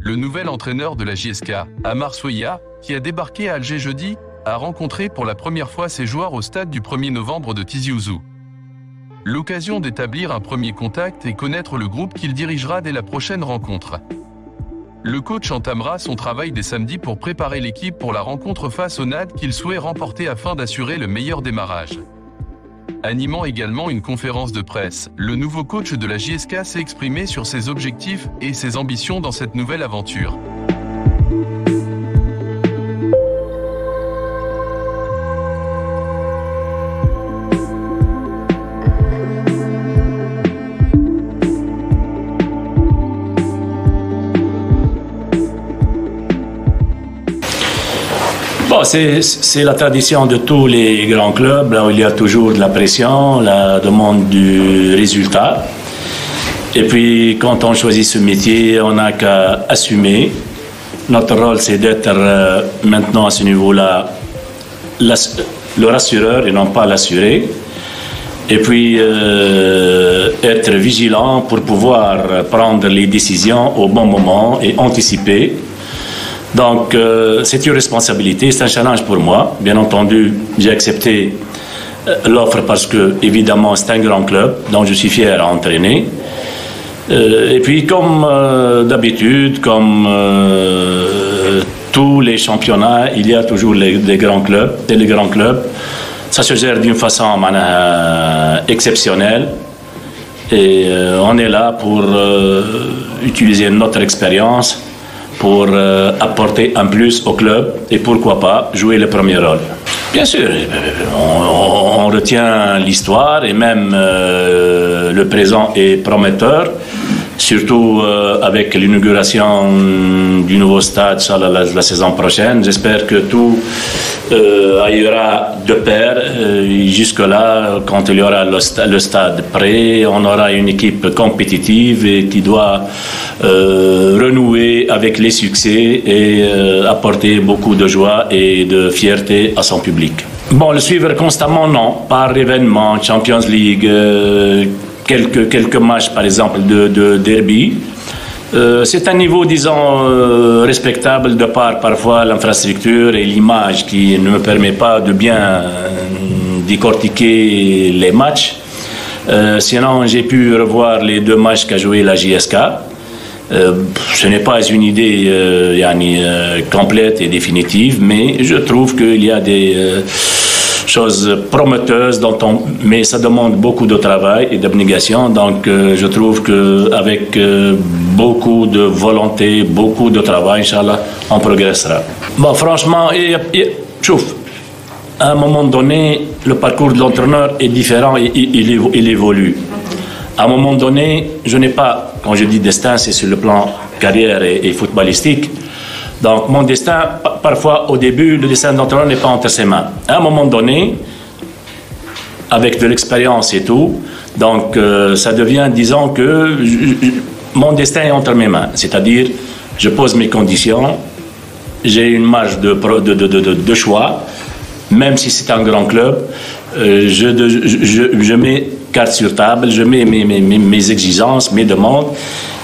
Le nouvel entraîneur de la JSK, Amar Soya, qui a débarqué à Alger jeudi, a rencontré pour la première fois ses joueurs au stade du 1er novembre de Tizi Ouzou. L'occasion d'établir un premier contact et connaître le groupe qu'il dirigera dès la prochaine rencontre. Le coach entamera son travail dès samedi pour préparer l'équipe pour la rencontre face au NAD qu'il souhaite remporter afin d'assurer le meilleur démarrage. Animant également une conférence de presse, le nouveau coach de la JSK s'est exprimé sur ses objectifs et ses ambitions dans cette nouvelle aventure. Bon, c'est la tradition de tous les grands clubs, là où il y a toujours de la pression, la demande du résultat. Et puis, quand on choisit ce métier, on n'a qu'à assumer. Notre rôle, c'est d'être maintenant à ce niveau-là le rassureur et non pas l'assuré. Et puis, être vigilant pour pouvoir prendre les décisions au bon moment et anticiper. Donc, c'est une responsabilité, c'est un challenge pour moi. Bien entendu, j'ai accepté l'offre parce que, évidemment, c'est un grand club, dont je suis fier à entraîner. Et puis, comme d'habitude, comme tous les championnats, il y a toujours des grands clubs. Et les grands clubs, ça se gère d'une façon exceptionnelle. Et on est là pour utiliser notre expérience pour apporter un plus au club et pourquoi pas jouer le premier rôle. Bien sûr, on retient l'histoire et même le présent est prometteur, surtout avec l'inauguration du nouveau stade la saison prochaine. J'espère que tout aillera de pair. Jusque-là, quand il y aura le stade prêt, on aura une équipe compétitive et qui doit renouer avec les succès et apporter beaucoup de joie et de fierté à son public. Bon, le suivre constamment, non. Par événement, Champions League, quelques matchs, par exemple, de derby. C'est un niveau, disons, respectable de par parfois l'infrastructure et l'image qui ne me permet pas de bien décortiquer les matchs. Sinon, j'ai pu revoir les 2 matchs qu'a joué la JSK. Ce n'est pas une idée complète et définitive, mais je trouve qu'il y a des choses prometteuses, mais ça demande beaucoup de travail et d'abnégation. Donc, je trouve qu'avec beaucoup de volonté, beaucoup de travail, Inch'Allah, on progressera. Bon, franchement, à un moment donné, le parcours de l'entraîneur est différent et il évolue. À un moment donné, je n'ai pas, quand je dis destin, c'est sur le plan carrière et footballistique. Donc, mon destin, parfois, au début, le destin d'entraîneur n'est pas entre ses mains. À un moment donné, avec de l'expérience et tout, donc, ça devient, disons que mon destin est entre mes mains. C'est-à-dire, je pose mes conditions, j'ai une marge de choix, même si c'est un grand club, je mets carte sur table, je mets mes exigences, mes demandes,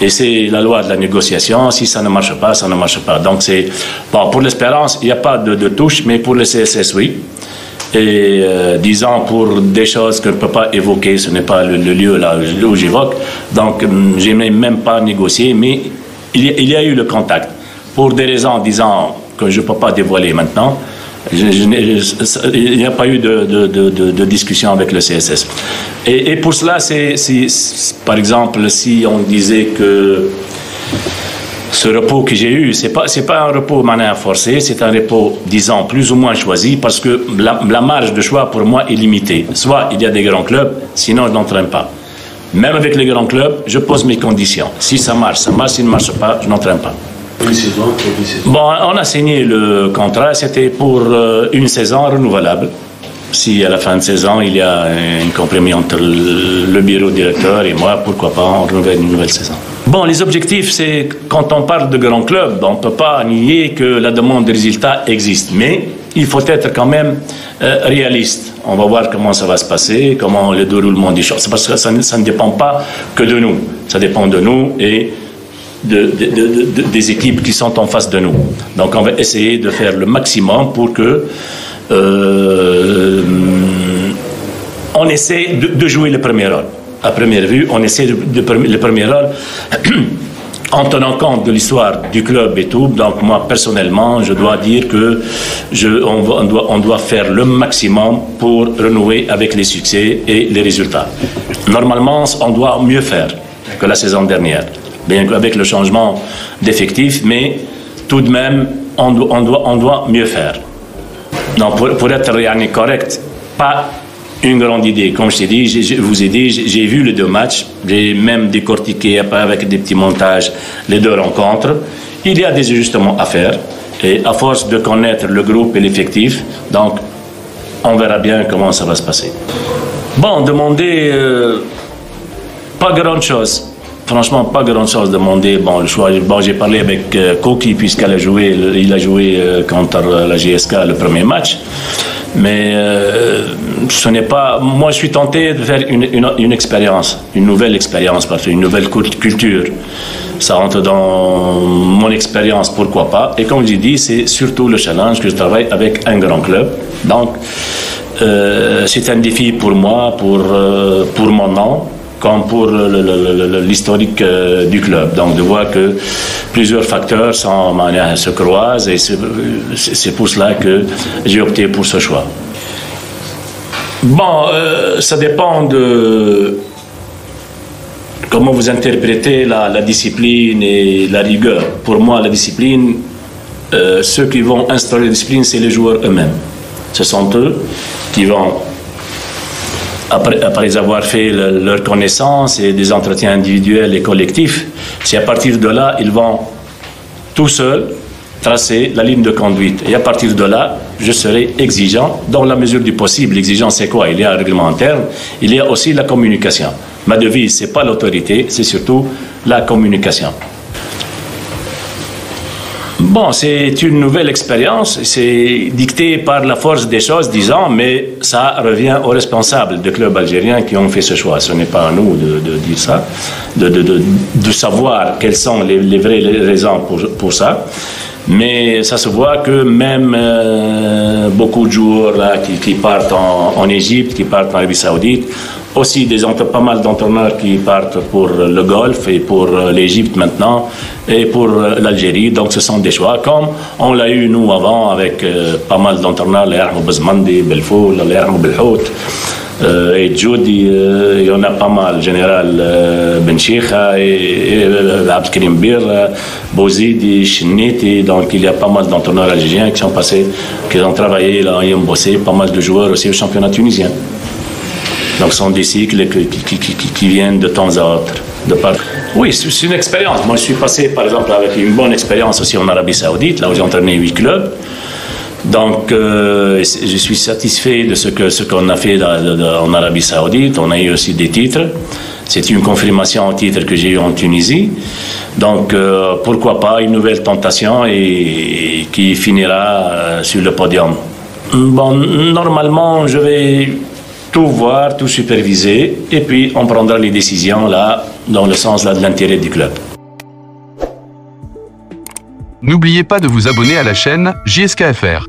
et c'est la loi de la négociation. Si ça ne marche pas, ça ne marche pas. Donc, bon, pour l'Espérance, il n'y a pas de touche, mais pour le CSS, oui. Et disons, pour des choses que je ne peux pas évoquer, ce n'est pas le lieu là où j'évoque. Donc, je n'ai même pas négocié, mais il y a eu le contact. Pour des raisons, disons, que je ne peux pas dévoiler maintenant, il n'y a pas eu de discussion avec le CSS. Et pour cela, par exemple, si on disait que ce repos que j'ai eu, c'est pas un repos manière forcé, c'est un repos, disons, plus ou moins choisi, parce que la marge de choix pour moi est limitée. Soit il y a des grands clubs, sinon je n'entraîne pas. Même avec les grands clubs, je pose mes conditions. Si ça marche, ça marche. Si ça ne marche pas, je n'entraîne pas. Bon, on a signé le contrat, c'était pour une saison renouvelable. Si à la fin de saison, il y a un compromis entre le bureau directeur et moi, pourquoi pas, on renouvelle une nouvelle saison. Bon, les objectifs, c'est quand on parle de grands clubs, on ne peut pas nier que la demande de résultats existe. Mais il faut être quand même réaliste. On va voir comment ça va se passer, comment le déroulement des choses. Parce que ça ne dépend pas que de nous. Ça dépend de nous et des équipes qui sont en face de nous. Donc on va essayer de faire le maximum pour que on essaie de jouer le premier rôle. À première vue, on essaie le premier rôle en tenant compte de l'histoire du club et tout. Donc moi, personnellement, je dois dire que on doit faire le maximum pour renouer avec les succès et les résultats. Normalement, on doit mieux faire que la saison dernière, bien qu'avec le changement d'effectifs, mais tout de même, on doit mieux faire. Donc pour être correct, pas une grande idée. Comme je t'ai dit, je vous ai dit, j'ai vu les deux matchs, j'ai même décortiqué avec des petits montages les deux rencontres. Il y a des ajustements à faire et à force de connaître le groupe et l'effectif, donc on verra bien comment ça va se passer. Bon, demander pas grand chose. Franchement, pas grand chose demander. Bon, le choix. Bon, j'ai parlé avec Koki puisqu'il a joué contre la GSK le premier match. Mais ce n'est pas. Moi, je suis tenté de faire une expérience, une nouvelle expérience, parce une nouvelle culture. Ça rentre dans mon expérience, pourquoi pas. Et comme j'ai dit, c'est surtout le challenge que je travaille avec un grand club. Donc, c'est un défi pour moi, pour mon nom, comme pour l'historique du club. Donc, de voir que plusieurs facteurs se croisent et c'est pour cela que j'ai opté pour ce choix. Bon, ça dépend de comment vous interprétez la discipline et la rigueur. Pour moi, la discipline, ceux qui vont instaurer la discipline, c'est les joueurs eux-mêmes. Ce sont eux qui vont, après avoir fait leur connaissance et des entretiens individuels et collectifs, c'est à partir de là, ils vont tout seuls tracer la ligne de conduite. Et à partir de là, je serai exigeant dans la mesure du possible. L'exigence, c'est quoi? Il y a un règlement interne, il y a aussi la communication. Ma devise, c'est pas l'autorité, c'est surtout la communication. Bon, c'est une nouvelle expérience, c'est dicté par la force des choses, disons, mais ça revient aux responsables des clubs algériens qui ont fait ce choix. Ce n'est pas à nous de dire ça, de savoir quelles sont les vraies raisons pour ça. Mais ça se voit que même beaucoup de joueurs là, qui partent en Égypte, qui partent en Arabie Saoudite, aussi pas mal d'entraîneurs qui partent pour le Golfe et pour l'Égypte maintenant et pour l'Algérie. Donc ce sont des choix comme on l'a eu nous avant avec pas mal d'entraîneurs, les Ahmed Bezmandi, Belfoul, les Ahmed Belhout et Djoudi, il y en a pas mal, Général Ben Chikha et Abdelkrim Bir, Bouzidi, Cheniti. Donc il y a pas mal d'entraîneurs algériens qui sont passés, qui ont travaillé là, ils ont bossé, pas mal de joueurs aussi au championnat tunisien. Donc ce sont des cycles qui viennent de temps à autre. Oui, c'est une expérience. Moi, je suis passé, par exemple, avec une bonne expérience aussi en Arabie Saoudite, là où j'ai entraîné 8 clubs. Donc, je suis satisfait de ce qu'on a fait en Arabie Saoudite. On a eu aussi des titres. C'est une confirmation au titre que j'ai eu en Tunisie. Donc, pourquoi pas une nouvelle tentation et qui finira sur le podium. Bon, normalement, je vais tout voir, tout superviser, et puis on prendra les décisions là, dans le sens là, de l'intérêt du club. N'oubliez pas de vous abonner à la chaîne JSKFR.